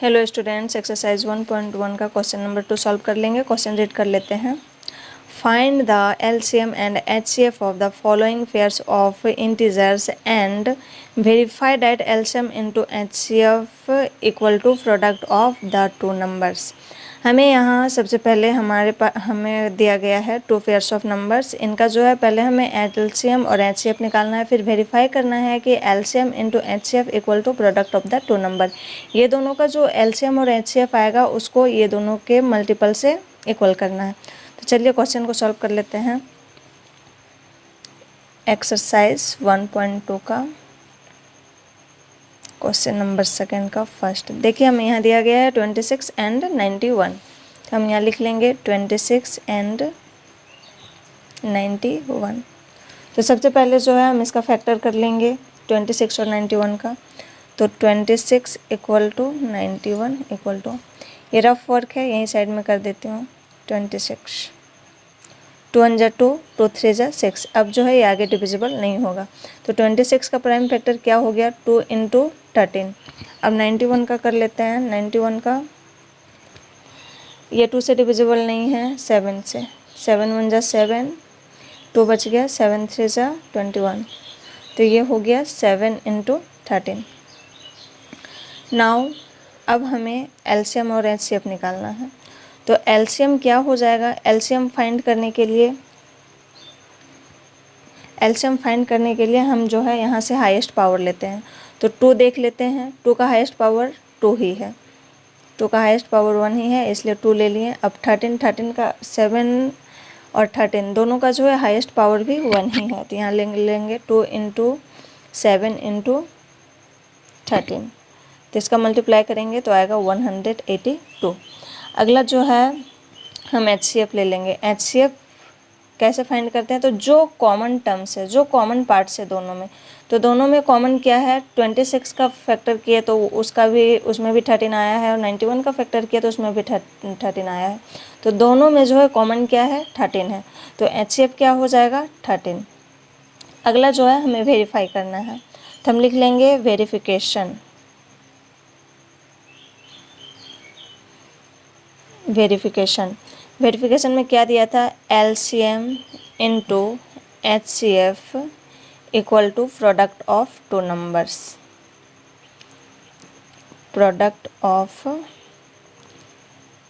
Hello students, exercise 1.1 का question number 2 solve कर लेंगे। क्वेश्चन रीड कर लेते हैं। Find the LCM and HCF of the following pairs of integers and verify that LCM into HCF equal to product of the two numbers. हमें यहाँ सबसे पहले हमें दिया गया है टू पेयर्स ऑफ नंबर्स। इनका जो है पहले हमें एलसीएम और एचसीएफ निकालना है, फिर वेरीफाई करना है कि LCM into HCF equal to product of the two number. ये दोनों का जो एलसीएम और एचसीएफ आएगा उसको ये दोनों के मल्टीपल से इक्वल करना है। तो चलिए क्वेश्चन को सॉल्व कर लेते हैं। एक्सरसाइज 1.2 का क्वेश्चन नंबर सेकेंड का फर्स्ट देखिए, हमें यहाँ दिया गया है 26 एंड 91। तो हम यहाँ लिख लेंगे 26 एंड 91। तो सबसे पहले जो है हम इसका फैक्टर कर लेंगे 26 और 91 का। तो 26 इक्वल टू 91 इक्वल टू, ये रफ वर्क है यहीं साइड में कर देती हूँ। 26 2 1 जा 2 2 3 जा 6। अब जो है ये आगे डिविजिबल नहीं होगा। तो 26 का प्राइम फैक्टर क्या हो गया 2 इंटू 13। अब 91 का कर लेते हैं। 91 का ये 2 से डिविजिबल नहीं है, 7 से। 7 1 जा 7, 2 बच गया, 7 3 जा 21। तो ये हो गया 7 इंटू 13। नाउ अब हमें एलसीएम और एचसीएफ निकालना है। तो एलसीएम क्या हो जाएगा, एलसीएम फाइंड करने के लिए हम जो है यहाँ से हाईएस्ट पावर लेते हैं। तो 2 देख लेते हैं, 2 का हाईएस्ट पावर 2 ही है, 2 का हाईएस्ट पावर 1 ही है, इसलिए 2 ले लिए। अब 13 का 7 और 13 दोनों का जो है हाईएस्ट पावर भी 1 ही है। तो यहाँ लेंगे 2 इंटू 7 इंटू 13। तो इसका मल्टीप्लाई करेंगे तो आएगा 182। अगला जो है हम एचसीएफ ले लेंगे। एचसीएफ कैसे फाइंड करते हैं, तो जो कॉमन टर्म्स है, जो कॉमन पार्ट्स है दोनों में, तो दोनों में कॉमन क्या है, 26 का फैक्टर किए तो उसमें भी 13 आया है, और 91 का फैक्टर किया तो उसमें भी 13 आया है। तो दोनों में जो है कॉमन क्या है, 13 है। तो एचसीएफ क्या हो जाएगा 13। अगला जो है हमें वेरीफाई करना है, तो हम लिख लेंगे वेरिफिकेशन। वेरिफिकेशन में क्या दिया था, LCM into HCF equal to product of two numbers. Product of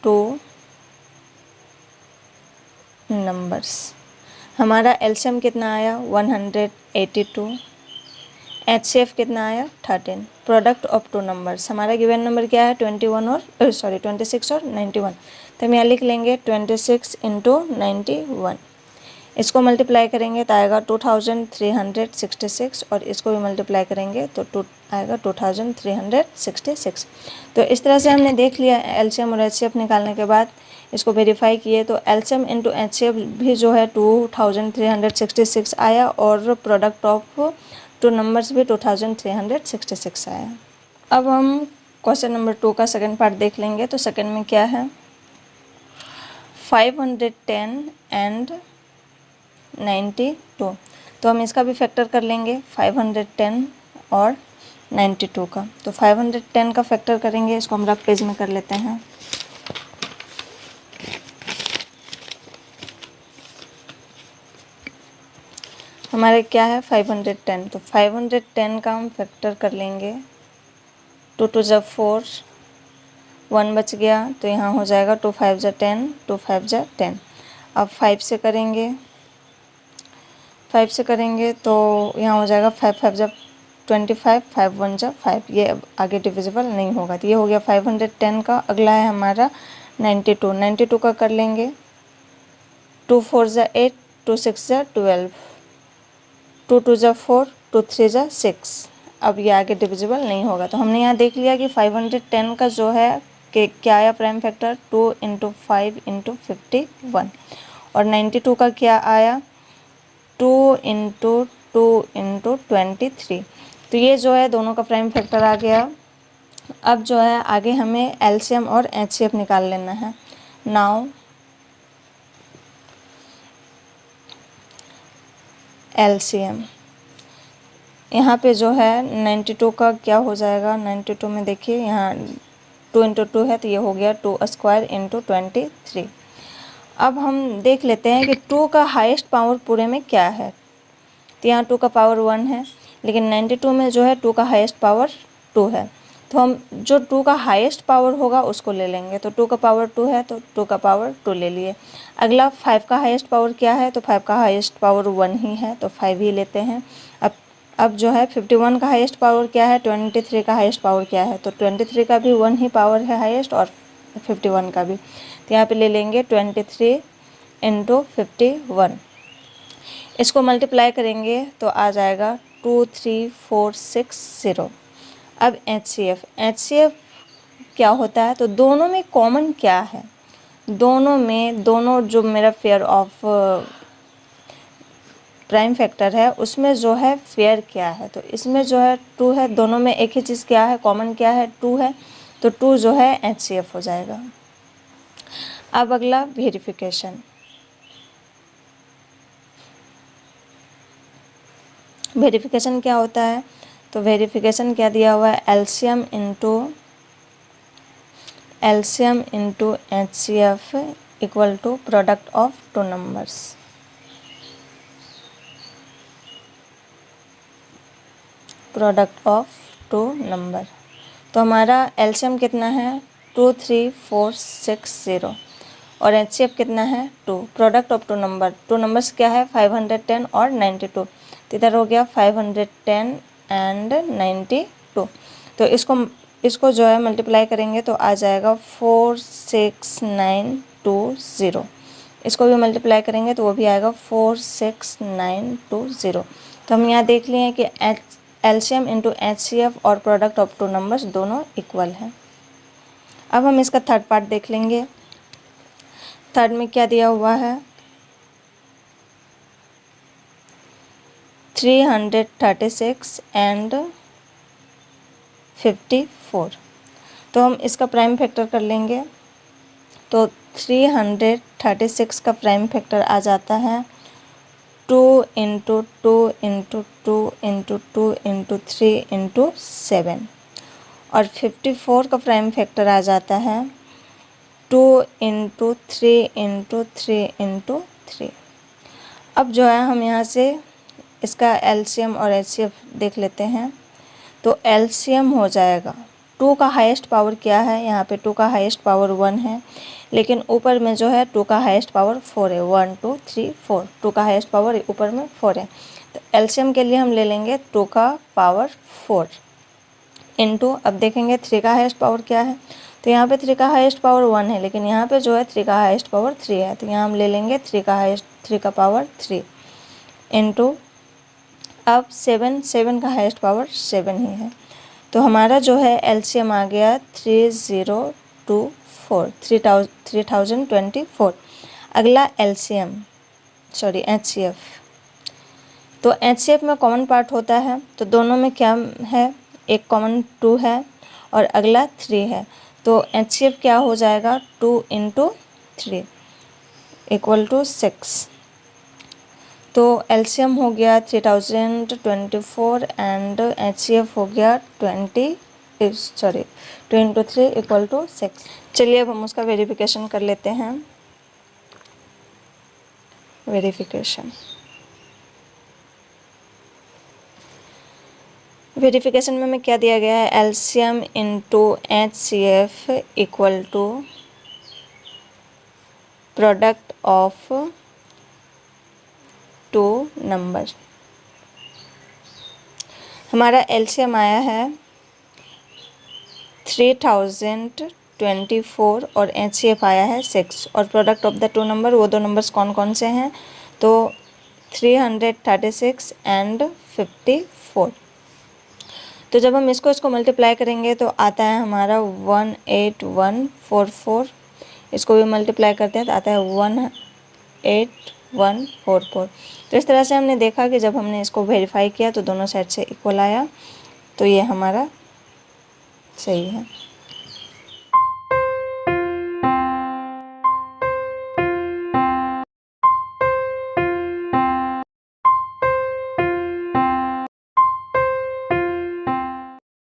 two numbers. हमारा एलसीएम कितना आया 182, एचसीएफ कितना आया 13। प्रोडक्ट ऑफ टू नंबर्स, हमारा गिवन नंबर क्या है 26 और 91। तो हम यहाँ लिख लेंगे 26 इंटू 91। इसको मल्टीप्लाई करेंगे तो आएगा 2366, और इसको भी मल्टीप्लाई करेंगे तो आएगा 2366। तो इस तरह से हमने देख लिया एलसीएम और एचसीएफ निकालने के बाद इसको वेरीफाई किए तो एलसीएम इंटू एचसीएफ भी जो है 2366 आया, और प्रोडक्ट ऑफ टू नंबर्स भी 2366 आया। अब हम क्वेश्चन नंबर 2 का सेकंड पार्ट देख लेंगे। तो सेकंड में क्या है, 510 एंड 92। तो हम इसका भी फैक्टर कर लेंगे 510 और 92 का। तो 510 का फैक्टर करेंगे, इसको हम रफ पेज में कर लेते हैं। हमारे क्या है 510, तो 510 का हम फैक्टर कर लेंगे। 2 2 जा 4, 1 बच गया, तो यहाँ हो जाएगा 2 5 जा 10, 2 5 जा 10। अब 5 से करेंगे तो यहाँ हो जाएगा 5 5 जा 25, 5 1 जा 5। ये अब आगे डिविजिबल नहीं होगा। तो ये हो गया 510 का। अगला है हमारा 92 का कर लेंगे। 2 4 जा 8, 2 6 जा 12, 2 2 जा 4, 2 3 जा 6। अब ये आगे डिविजिबल नहीं होगा। तो हमने यहाँ देख लिया कि 510 का जो है कि क्या आया प्राइम फैक्टर 2 इंटू 5 इंटू 51, और 92 का क्या आया 2 इंटू 2 इंटू 23। तो ये जो है दोनों का प्राइम फैक्टर आ गया। अब जो है आगे हमें एलसीएम और एचसीएफ निकाल लेना है। नाउ एलसीएम, यहाँ पे जो है 92 का क्या हो जाएगा, 92 में देखिए यहाँ 2 इंटू 2 है तो ये हो गया 2 स्क्वायर इंटू 23। अब हम देख लेते हैं कि 2 का हाईएस्ट पावर पूरे में क्या है। तो यहाँ 2 का पावर 1 है, लेकिन 92 में जो है 2 का हाईएस्ट पावर 2 है, तो हम जो 2 का हाईएस्ट पावर होगा उसको ले लेंगे। तो 2 का पावर 2 है तो 2 का पावर 2 ले लिए। अगला 5 का हाईएस्ट पावर क्या है, तो 5 का हाईएस्ट पावर 1 ही है तो 5 ही लेते हैं। अब जो है 51 का हाईएस्ट पावर क्या है, 23 का हाईएस्ट पावर क्या है, तो 23 का भी 1 ही पावर है हाईएस्ट और 51 का भी, तो यहाँ पे ले लेंगे 23 इंटू 51। इसको मल्टीप्लाई करेंगे तो आ जाएगा 23460। अब HCF क्या होता है, तो दोनों में कॉमन क्या है, दोनों जो मेरा पेयर ऑफ प्राइम फैक्टर है उसमें जो है फेयर क्या है, तो इसमें जो है 2 है, दोनों में एक ही चीज़ क्या है, कॉमन क्या है, 2 है, तो 2 जो है HCF हो जाएगा। अब अगला वेरिफिकेशन क्या होता है, तो वेरिफिकेशन क्या दिया हुआ है, LCM into HCF equal to product of 2 numbers. Product of 2 number, तो हमारा एलसीएम कितना है 23460 और HCF कितना है 2। प्रोडक्ट ऑफ 2 नंबर्स क्या है 510 और 92, तो इधर हो गया 510 एंड 92। तो इसको जो है मल्टीप्लाई करेंगे तो आ जाएगा 46920। इसको भी मल्टीप्लाई करेंगे तो वो भी आएगा 46920। तो हम यहाँ देख लिए कि एलसीएम इंटू HCF और प्रोडक्ट ऑफ 2 नंबर्स दोनों इक्वल हैं। अब हम इसका थर्ड पार्ट देख लेंगे। थर्ड में क्या दिया हुआ है, 336 एंड 54। तो हम इसका प्राइम फैक्टर कर लेंगे, तो 336 का प्राइम फैक्टर आ जाता है 2 into 2 into 2 into 2 into 3 into 7, और 54 का प्राइम फैक्टर आ जाता है 2 इंटू 3 इंटू 3 इंटू 3। अब जो है हम यहाँ से इसका एलसीएम और HCF देख लेते हैं। तो एलसीएम हो जाएगा, 2 का हाईएस्ट पावर क्या है, यहाँ पे 2 का हाईएस्ट पावर 1 है, लेकिन ऊपर में जो है 2 का हाईएस्ट पावर 4 है, 1 2 3 4, 2 का हाईएस्ट पावर ऊपर में 4 है। तो एलसीएम के लिए हम ले लेंगे 2 का पावर 4 इंटू, अब देखेंगे 3 का हाईएस्ट पावर क्या है, तो यहाँ पे 3 का हाईएस्ट पावर 1 है, लेकिन यहाँ पे जो है 3 का हाईएस्ट पावर 3 है, तो यहाँ हम ले लेंगे 3 का पावर 3 इंटू, अब 7 का हाईएस्ट पावर 7 ही है, तो हमारा जो है एलसीएम आ गया 3024। अगला HCF, तो HCF में कॉमन पार्ट होता है, तो दोनों में क्या है, एक कॉमन 2 है और अगला 3 है, तो HCF क्या हो जाएगा 2 इंटू 3 इक्वल टू 6। तो एलसीएम हो गया 3024 एंड HCF हो गया 2 इंटू 3 इक्वल टू 6। चलिए अब हम उसका वेरिफिकेशन कर लेते हैं। वेरिफिकेशन में हमें क्या दिया गया है, LCM into HCF equal to product of 2 number. हमारा एलसीएम आया है 3024 और HCF आया है 6, और प्रोडक्ट ऑफ द 2 नंबर, वो 2 नंबर्स कौन कौन से हैं, तो 336 एंड 54। तो जब हम इसको मल्टीप्लाई करेंगे तो आता है हमारा 18144। इसको भी मल्टीप्लाई करते हैं तो आता है 18144। तो इस तरह से हमने देखा कि जब हमने इसको वेरीफाई किया तो दोनों साइड से इक्वल आया, तो ये हमारा सही है।